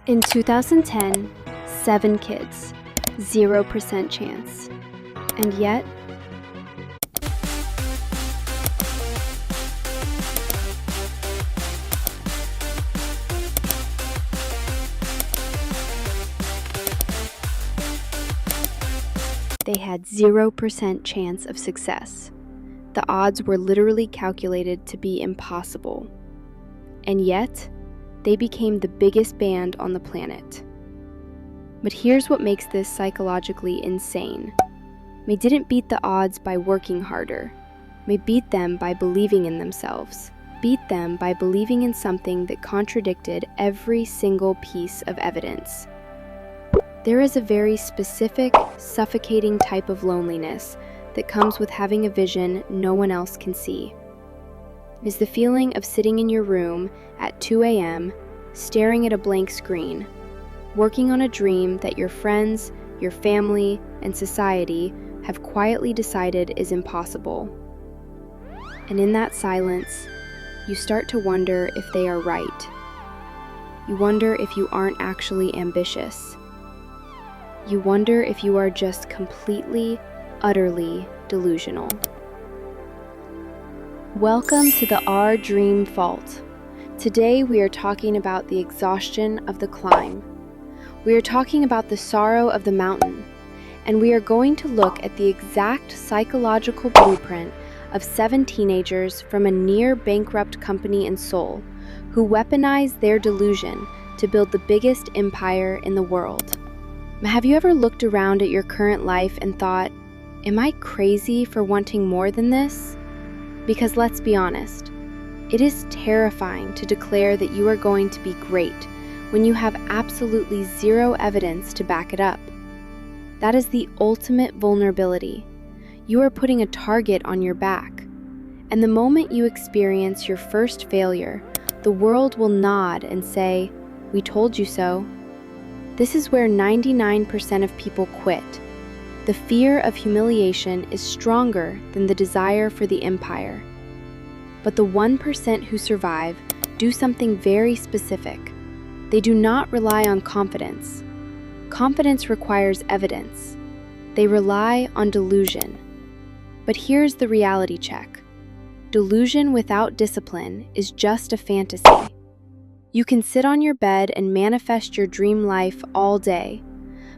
In 2010, 7 kids, 0% chance. And yet, they had 0% chance of success. The odds were literally calculated to be impossible. And yet, they became the biggest band on the planet. But here's what makes this psychologically insane. They didn't beat the odds by working harder. They beat them by believing in themselves. Beat them by believing in something that contradicted every single piece of evidence. There is a very specific, suffocating type of loneliness that comes with having a vision no one else can see. It is the feeling of sitting in your room at 2 a.m., staring at a blank screen, working on a dream that your friends, your family, and society have quietly decided is impossible. And in that silence, you start to wonder if they are right. You wonder if you aren't actually ambitious. You wonder if you are just completely, utterly delusional. Welcome to the Our Dream Vault. Today we are talking about the exhaustion of the climb. We are talking about the sorrow of the mountain. And we are going to look at the exact psychological blueprint of 7 teenagers from a near-bankrupt company in Seoul who weaponized their delusion to build the biggest empire in the world. Have you ever looked around at your current life and thought, am I crazy for wanting more than this? Because let's be honest, it is terrifying to declare that you are going to be great when you have absolutely zero evidence to back it up. That is the ultimate vulnerability. You are putting a target on your back. And the moment you experience your first failure, the world will nod and say, "We told you so." This is where 99% of people quit. The fear of humiliation is stronger than the desire for the empire. But the 1% who survive do something very specific. They do not rely on confidence. Confidence requires evidence. They rely on delusion. But here's the reality check. Delusion without discipline is just a fantasy. You can sit on your bed and manifest your dream life all day.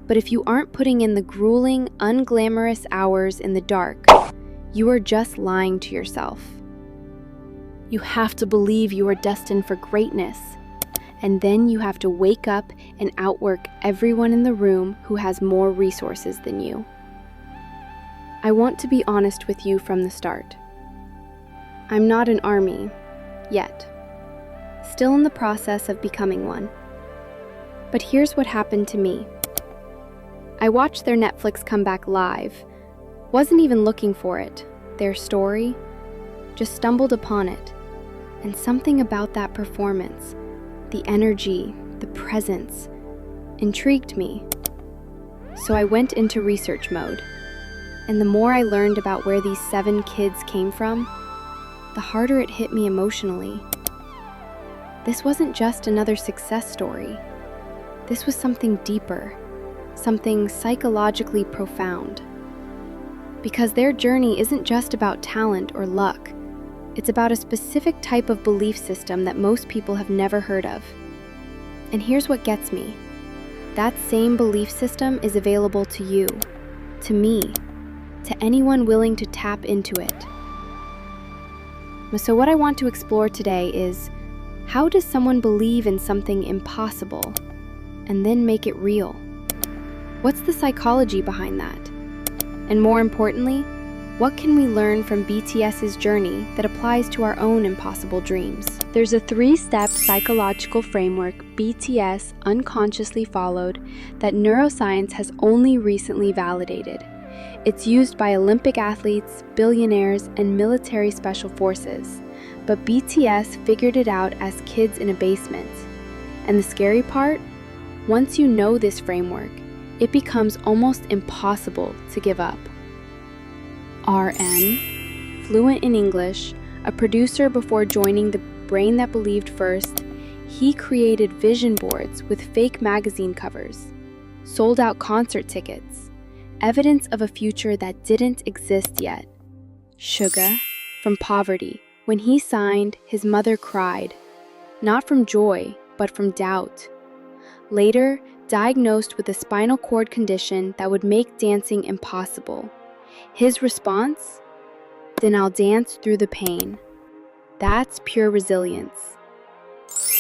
But if you aren't putting in the grueling, unglamorous hours in the dark, you are just lying to yourself. You have to believe you are destined for greatness. And then you have to wake up and outwork everyone in the room who has more resources than you. I want to be honest with you from the start. I'm not an army, yet. Still in the process of becoming one. But here's what happened to me. I watched their Netflix comeback live. Wasn't even looking for it. Their story. Just stumbled upon it. And something about that performance, the energy, the presence, intrigued me. So I went into research mode. And the more I learned about where these 7 kids came from, the harder it hit me emotionally. This wasn't just another success story. This was something deeper, something psychologically profound. Because their journey isn't just about talent or luck. It's about a specific type of belief system that most people have never heard of. And here's what gets me. That same belief system is available to you, to me, to anyone willing to tap into it. So what I want to explore today is, how does someone believe in something impossible and then make it real? What's the psychology behind that? And more importantly, what can we learn from BTS's journey that applies to our own impossible dreams? There's a 3-step psychological framework BTS unconsciously followed that neuroscience has only recently validated. It's used by Olympic athletes, billionaires, and military special forces. But BTS figured it out as kids in a basement. And the scary part? Once you know this framework, it becomes almost impossible to give up. RM, fluent in English, a producer before joining the brain that believed first, He created vision boards with fake magazine covers, sold out concert tickets, evidence of a future that didn't exist yet. Suga, from poverty. When he signed, his mother cried, not from joy, but from doubt. Later, diagnosed with a spinal cord condition that would make dancing impossible. His response? Then I'll dance through the pain. That's pure resilience.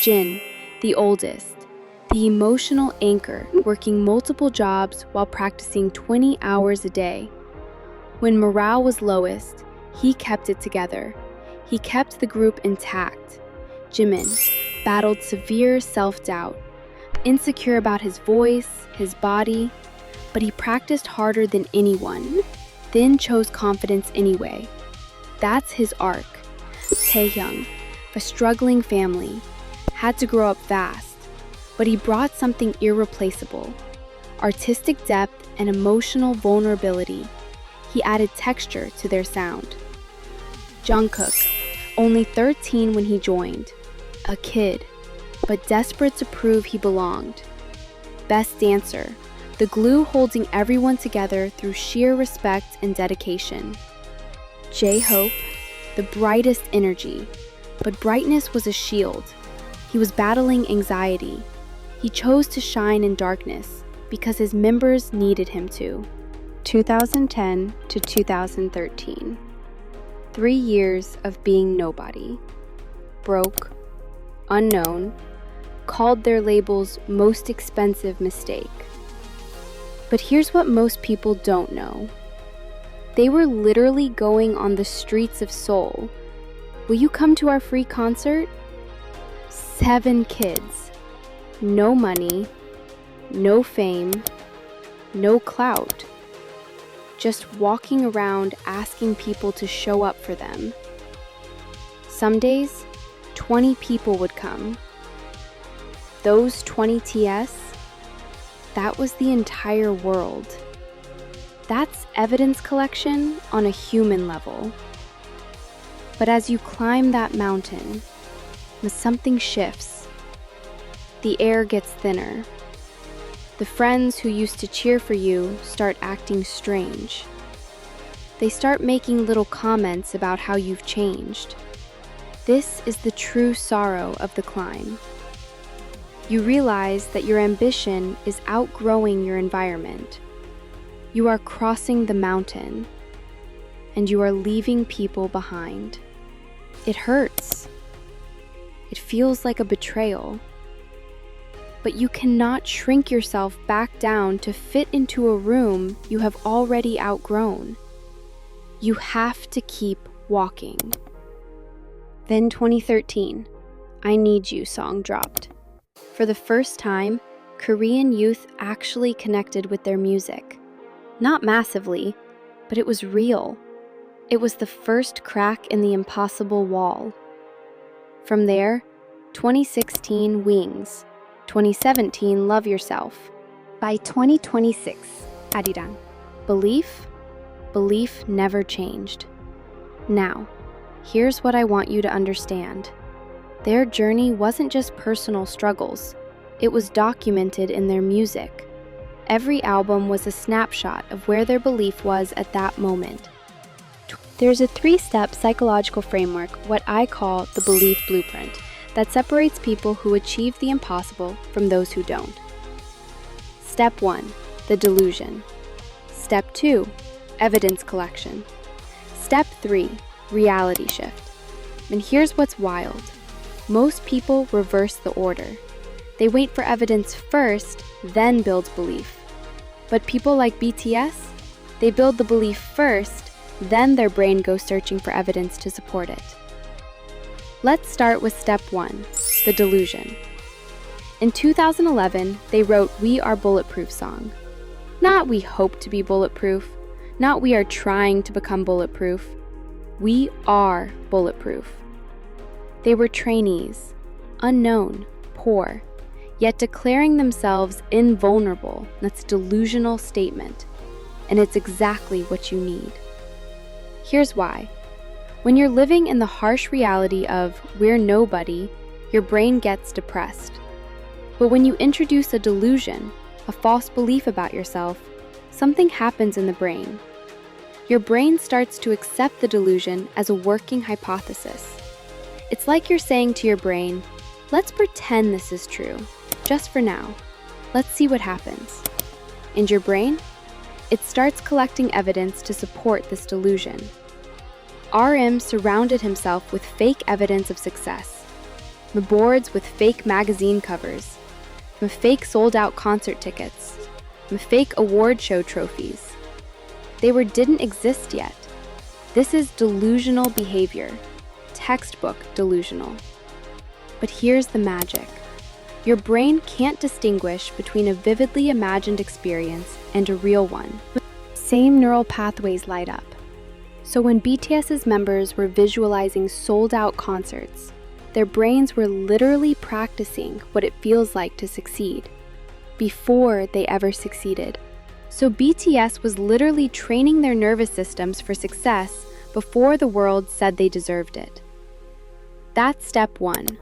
Jin, the oldest, the emotional anchor, working multiple jobs while practicing 20 hours a day. When morale was lowest, he kept it together. He kept the group intact. Jimin battled severe self-doubt, insecure about his voice, his body, but he practiced harder than anyone, then chose confidence anyway. That's his arc. Taehyung, a struggling family, had to grow up fast, but he brought something irreplaceable: artistic depth and emotional vulnerability. He added texture to their sound. Jungkook, only 13 when he joined, a kid, but desperate to prove he belonged. Best dancer, the glue holding everyone together through sheer respect and dedication. J-Hope, the brightest energy, but brightness was a shield. He was battling anxiety. He chose to shine in darkness because his members needed him to. 2010 to 2013. 3 years of being nobody. Broke, unknown, called their label's most expensive mistake. But here's what most people don't know. They were literally going on the streets of Seoul. Will you come to our free concert? 7 kids. No money, no fame, no clout. Just walking around asking people to show up for them. Some days, 20 people would come. Those 20 TS, that was the entire world. That's evidence collection on a human level. But as you climb that mountain, something shifts. The air gets thinner. The friends who used to cheer for you start acting strange. They start making little comments about how you've changed. This is the true sorrow of the climb. You realize that your ambition is outgrowing your environment. You are crossing the mountain, and you are leaving people behind. It hurts. It feels like a betrayal. But you cannot shrink yourself back down to fit into a room you have already outgrown. You have to keep walking. Then 2013, I Need You song dropped. For the first time, Korean youth actually connected with their music. Not massively, but it was real. It was the first crack in the impossible wall. From there, 2016 Wings, 2017 Love Yourself. By 2026, Arirang. Belief never changed. Now, here's what I want you to understand. Their journey wasn't just personal struggles. It was documented in their music. Every album was a snapshot of where their belief was at that moment. There's a 3-step psychological framework, what I call the belief blueprint, that separates people who achieve the impossible from those who don't. Step 1, the delusion. Step 2, evidence collection. Step 3, reality shift. And here's what's wild. Most people reverse the order. They wait for evidence first, then build belief. But people like BTS, they build the belief first, then their brain goes searching for evidence to support it. Let's start with step 1, the delusion. In 2011, they wrote We Are Bulletproof song. Not we hope to be bulletproof, not we are trying to become bulletproof. We are bulletproof. They were trainees, unknown, poor, yet declaring themselves invulnerable. That's a delusional statement, and it's exactly what you need. Here's why. When you're living in the harsh reality of we're nobody, your brain gets depressed. But when you introduce a delusion, a false belief about yourself, something happens in the brain. Your brain starts to accept the delusion as a working hypothesis. It's like you're saying to your brain, let's pretend this is true, just for now. Let's see what happens. And your brain? It starts collecting evidence to support this delusion. RM surrounded himself with fake evidence of success. The boards with fake magazine covers, the fake sold-out concert tickets, the fake award show trophies. They didn't exist yet. This is delusional behavior, textbook delusional. But here's the magic. Your brain can't distinguish between a vividly imagined experience and a real one. Same neural pathways light up. So when BTS's members were visualizing sold-out concerts, their brains were literally practicing what it feels like to succeed, before they ever succeeded. So BTS was literally training their nervous systems for success before the world said they deserved it. That's step 1.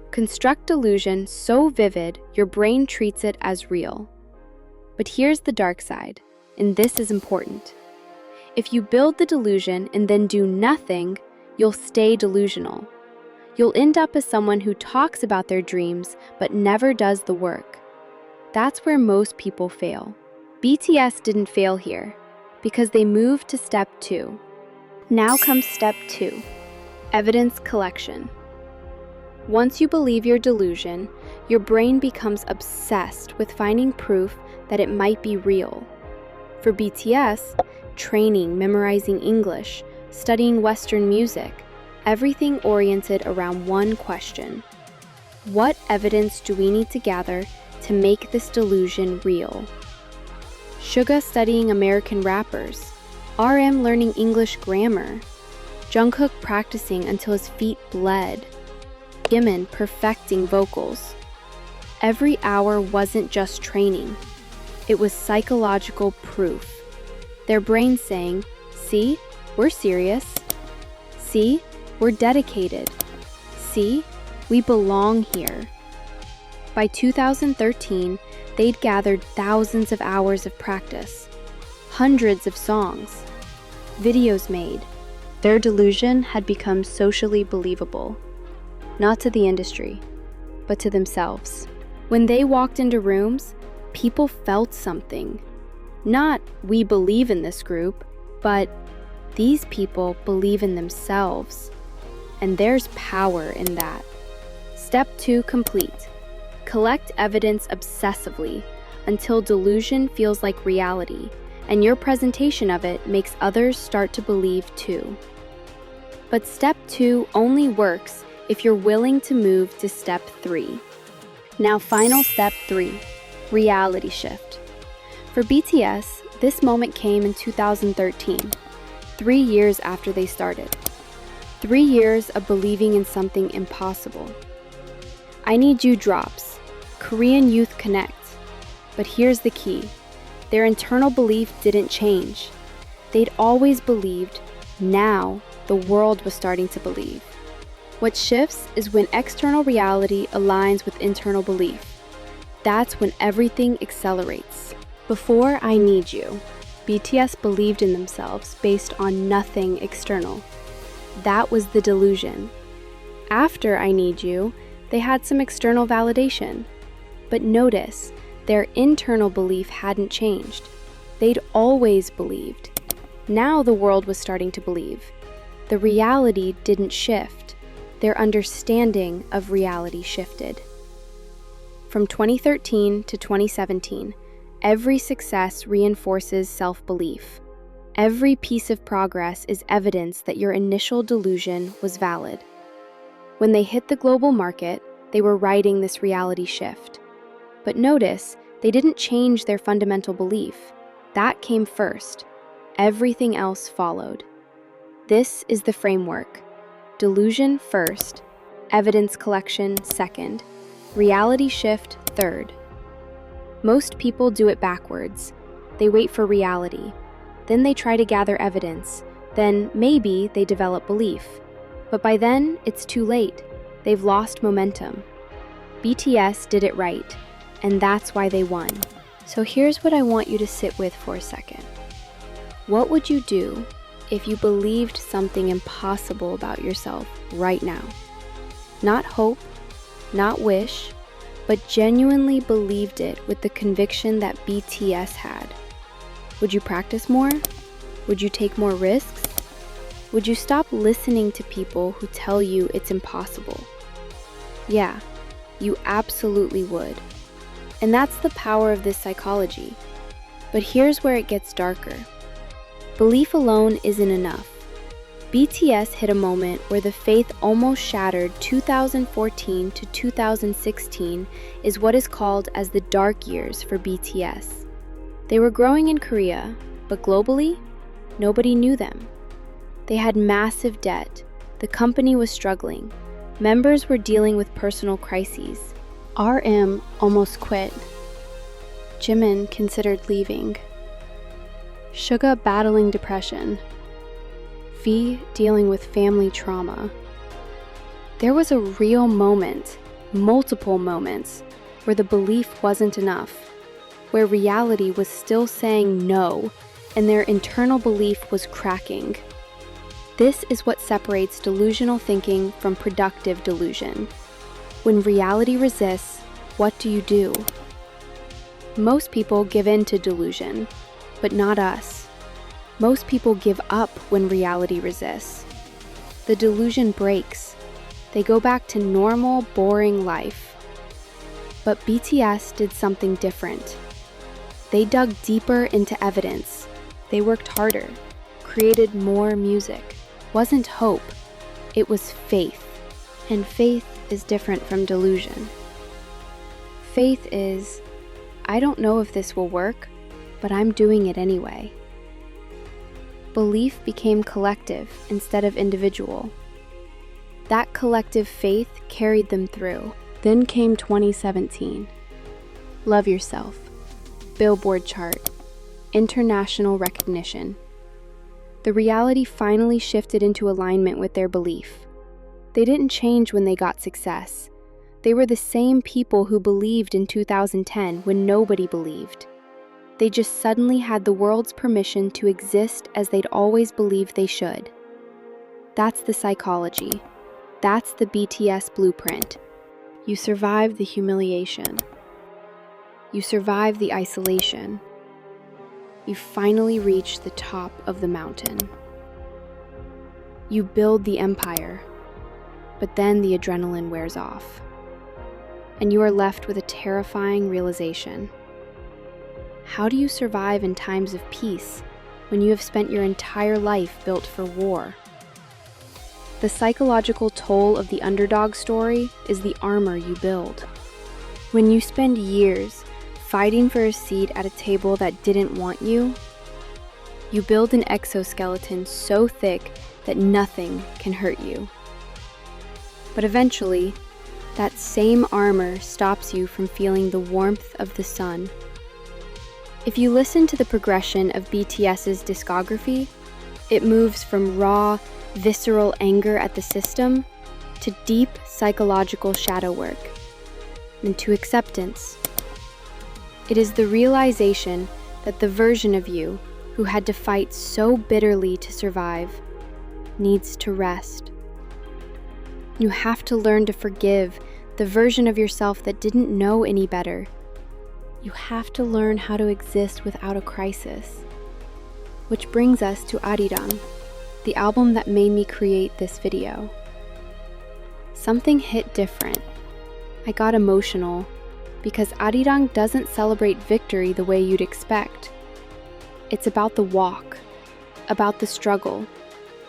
Construct delusion so vivid your brain treats it as real. But here's the dark side, and this is important. If you build the delusion and then do nothing, you'll stay delusional. You'll end up as someone who talks about their dreams but never does the work. That's where most people fail. BTS didn't fail here because they moved to step 2. Now comes step 2, evidence collection. Once you believe your delusion, your brain becomes obsessed with finding proof that it might be real. For BTS, training, memorizing English, studying Western music, everything oriented around one question. What evidence do we need to gather to make this delusion real? Suga studying American rappers, RM learning English grammar, Jungkook practicing until his feet bled, Jimin perfecting vocals. Every hour wasn't just training, it was psychological proof. Their brains saying, see, we're serious. See, we're dedicated. See, we belong here. By 2013, they'd gathered thousands of hours of practice, hundreds of songs, videos made. Their delusion had become socially believable, not to the industry, but to themselves. When they walked into rooms, people felt something. Not, we believe in this group, but these people believe in themselves. And there's power in that. Step 2 complete. Collect evidence obsessively until delusion feels like reality, and your presentation of it makes others start to believe too. But step 2 only works if you're willing to move to step 3. Now final step 3, reality shift. For BTS, this moment came in 2013, 3 years after they started. 3 years of believing in something impossible. I Need You drops. Korean youth connect. But here's the key. Their internal belief didn't change. They'd always believed. Now, the world was starting to believe. What shifts is when external reality aligns with internal belief. That's when everything accelerates. Before I Need You, BTS believed in themselves based on nothing external. That was the delusion. After I Need You, they had some external validation. But notice, their internal belief hadn't changed. They'd always believed. Now the world was starting to believe. The reality didn't shift. Their understanding of reality shifted. From 2013 to 2017, every success reinforces self-belief. Every piece of progress is evidence that your initial delusion was valid. When they hit the global market, they were riding this reality shift. But notice, they didn't change their fundamental belief. That came first. Everything else followed. This is the framework. Delusion first, evidence collection second, reality shift third. Most people do it backwards. They wait for reality. Then they try to gather evidence. Then maybe they develop belief. But by then, it's too late. They've lost momentum. BTS did it right, and that's why they won. So here's what I want you to sit with for a second. What would you do if you believed something impossible about yourself right now? Not hope, not wish, but genuinely believed it with the conviction that BTS had. Would you practice more? Would you take more risks? Would you stop listening to people who tell you it's impossible? Yeah, you absolutely would. And that's the power of this psychology. But here's where it gets darker. Belief alone isn't enough. BTS hit a moment where the faith almost shattered. 2014 to 2016 is what is called as the dark years for BTS. They were growing in Korea, but globally, nobody knew them. They had massive debt, the company was struggling, members were dealing with personal crises. RM almost quit. Jimin considered leaving. Suga battling depression. V dealing with family trauma. There was a real moment, multiple moments, where the belief wasn't enough, where reality was still saying no, and their internal belief was cracking. This is what separates delusional thinking from productive delusion. When reality resists, what do? Most people give in to delusion, but not us. Most people give up when reality resists. The delusion breaks. They go back to normal, boring life. But BTS did something different. They dug deeper into evidence. They worked harder, created more music. Wasn't hope, it was faith. And faith is different from delusion. Faith is, I don't know if this will work, but I'm doing it anyway. Belief became collective instead of individual. That collective faith carried them through. Then came 2017. Love Yourself, Billboard chart, international recognition. The reality finally shifted into alignment with their belief. They didn't change when they got success. They were the same people who believed in 2010 when nobody believed. They just suddenly had the world's permission to exist as they'd always believed they should. That's the psychology. That's the BTS blueprint. You survive the humiliation. You survive the isolation. You finally reach the top of the mountain. You build the empire, but then the adrenaline wears off, and you are left with a terrifying realization. How do you survive in times of peace when you have spent your entire life built for war? The psychological toll of the underdog story is the armor you build. When you spend years fighting for a seat at a table that didn't want you, you build an exoskeleton so thick that nothing can hurt you. But eventually, that same armor stops you from feeling the warmth of the sun. If you listen to the progression of BTS's discography, it moves from raw, visceral anger at the system to deep psychological shadow work, and to acceptance. It is the realization that the version of you who had to fight so bitterly to survive needs to rest. You have to learn to forgive the version of yourself that didn't know any better. You have to learn how to exist without a crisis. Which brings us to Arirang, the album that made me create this video. Something hit different. I got emotional because Arirang doesn't celebrate victory the way you'd expect. It's about the walk, about the struggle.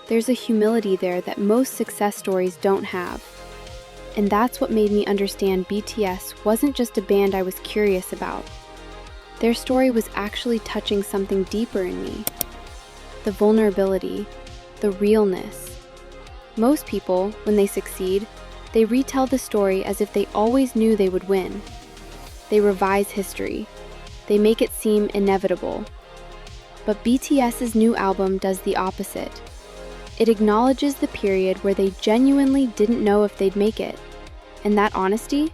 There's a humility there that most success stories don't have. And that's what made me understand BTS wasn't just a band I was curious about. Their story was actually touching something deeper in me. The vulnerability, the realness. Most people, when they succeed, they retell the story as if they always knew they would win. They revise history. They make it seem inevitable. But BTS's new album does the opposite. It acknowledges the period where they genuinely didn't know if they'd make it. And that honesty,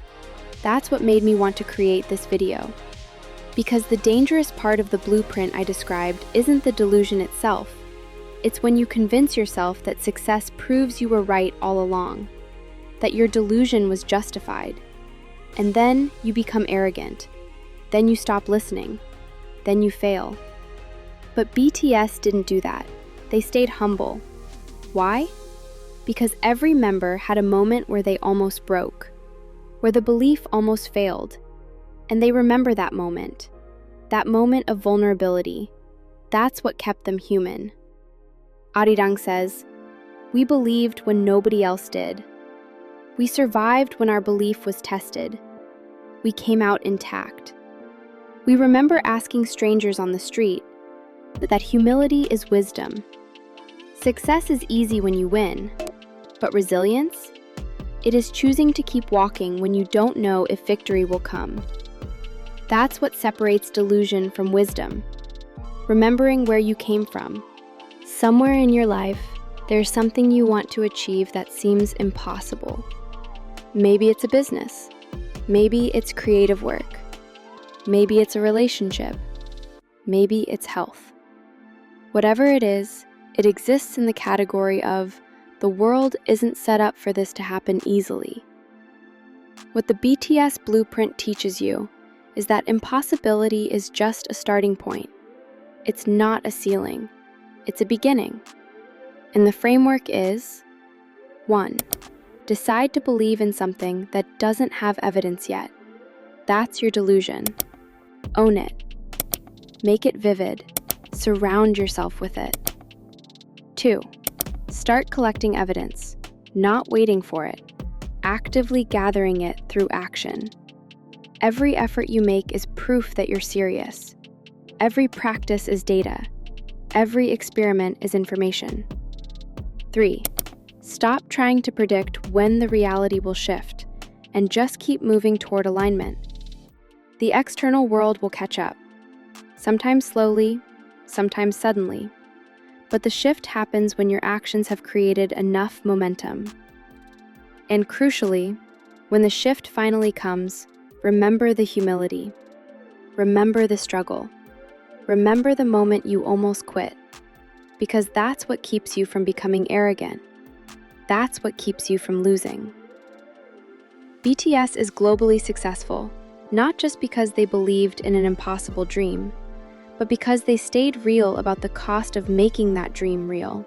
that's what made me want to create this video. Because the dangerous part of the blueprint I described isn't the delusion itself. It's when you convince yourself that success proves you were right all along, that your delusion was justified. And then you become arrogant. Then you stop listening. Then you fail. But BTS didn't do that. They stayed humble. Why? Because every member had a moment where they almost broke, where the belief almost failed. And they remember that moment of vulnerability. That's what kept them human. Arirang says, "We believed when nobody else did. We survived when our belief was tested. We came out intact." We remember asking strangers on the street that humility is wisdom. Success is easy when you win, but resilience? It is choosing to keep walking when you don't know if victory will come. That's what separates delusion from wisdom. Remembering where you came from. Somewhere in your life, there's something you want to achieve that seems impossible. Maybe it's a business. Maybe it's creative work. Maybe it's a relationship. Maybe it's health. Whatever it is, it exists in the category of the world isn't set up for this to happen easily. What the BTS blueprint teaches you is that impossibility is just a starting point. It's not a ceiling. It's a beginning. And the framework is 1. Decide to believe in something that doesn't have evidence yet. That's your delusion. Own it. Make it vivid. Surround yourself with it. 2. Start collecting evidence, not waiting for it, actively gathering it through action. Every effort you make is proof that you're serious. Every practice is data. Every experiment is information. 3. Stop trying to predict when the reality will shift, and just keep moving toward alignment. The external world will catch up, sometimes slowly, sometimes suddenly. But the shift happens when your actions have created enough momentum. And crucially, when the shift finally comes, remember the humility. Remember the struggle. Remember the moment you almost quit. Because that's what keeps you from becoming arrogant. That's what keeps you from losing. BTS is globally successful, not just because they believed in an impossible dream, but because they stayed real about the cost of making that dream real.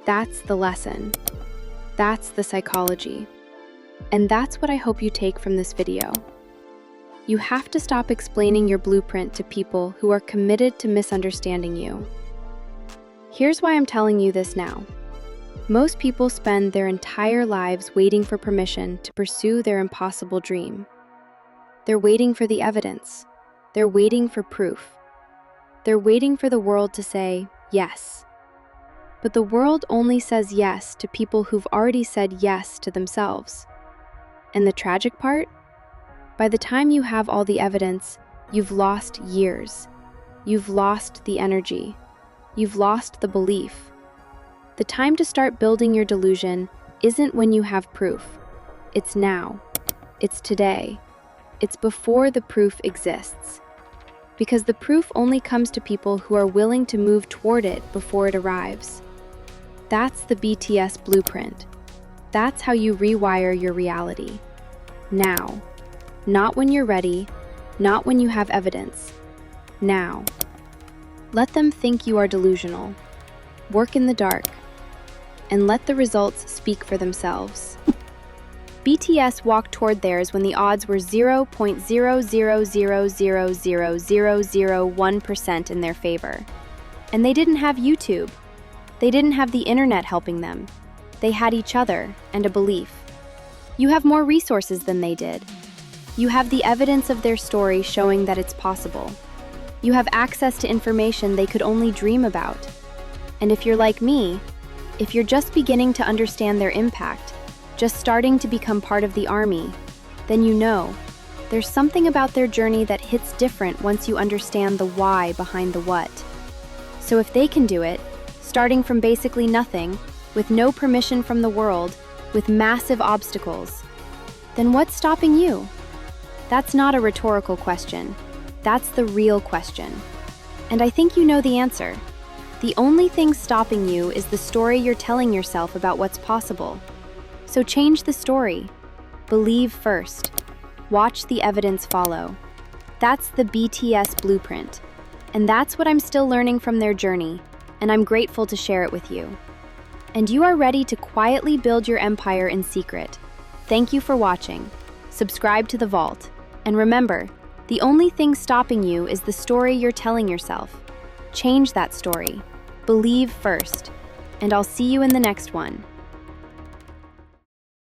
That's the lesson. That's the psychology. And that's what I hope you take from this video. You have to stop explaining your blueprint to people who are committed to misunderstanding you. Here's why I'm telling you this now. Most people spend their entire lives waiting for permission to pursue their impossible dream. They're waiting for the evidence. They're waiting for proof. They're waiting for the world to say yes. But the world only says yes to people who've already said yes to themselves. And the tragic part? By the time you have all the evidence, you've lost years. You've lost the energy. You've lost the belief. The time to start building your delusion isn't when you have proof. It's now. It's today. It's before the proof exists. Because the proof only comes to people who are willing to move toward it before it arrives. That's the BTS blueprint. That's how you rewire your reality. Now. Not when you're ready, not when you have evidence. Now. Let them think you are delusional. Work in the dark. And let the results speak for themselves. BTS walked toward theirs when the odds were 0.000000001% in their favor. And they didn't have YouTube. They didn't have the internet helping them. They had each other and a belief. You have more resources than they did. You have the evidence of their story showing that it's possible. You have access to information they could only dream about. And if you're like me, if you're just beginning to understand their impact, just starting to become part of the army, then you know, there's something about their journey that hits different once you understand the why behind the what. So if they can do it, starting from basically nothing, with no permission from the world, with massive obstacles. Then what's stopping you? That's not a rhetorical question. That's the real question. And I think you know the answer. The only thing stopping you is the story you're telling yourself about what's possible. So change the story. Believe first. Watch the evidence follow. That's the BTS blueprint. And that's what I'm still learning from their journey, and I'm grateful to share it with you. And you are ready to quietly build your empire in secret. Thank you for watching. Subscribe to The Vault. And remember, the only thing stopping you is the story you're telling yourself. Change that story. Believe first. And I'll see you in the next one.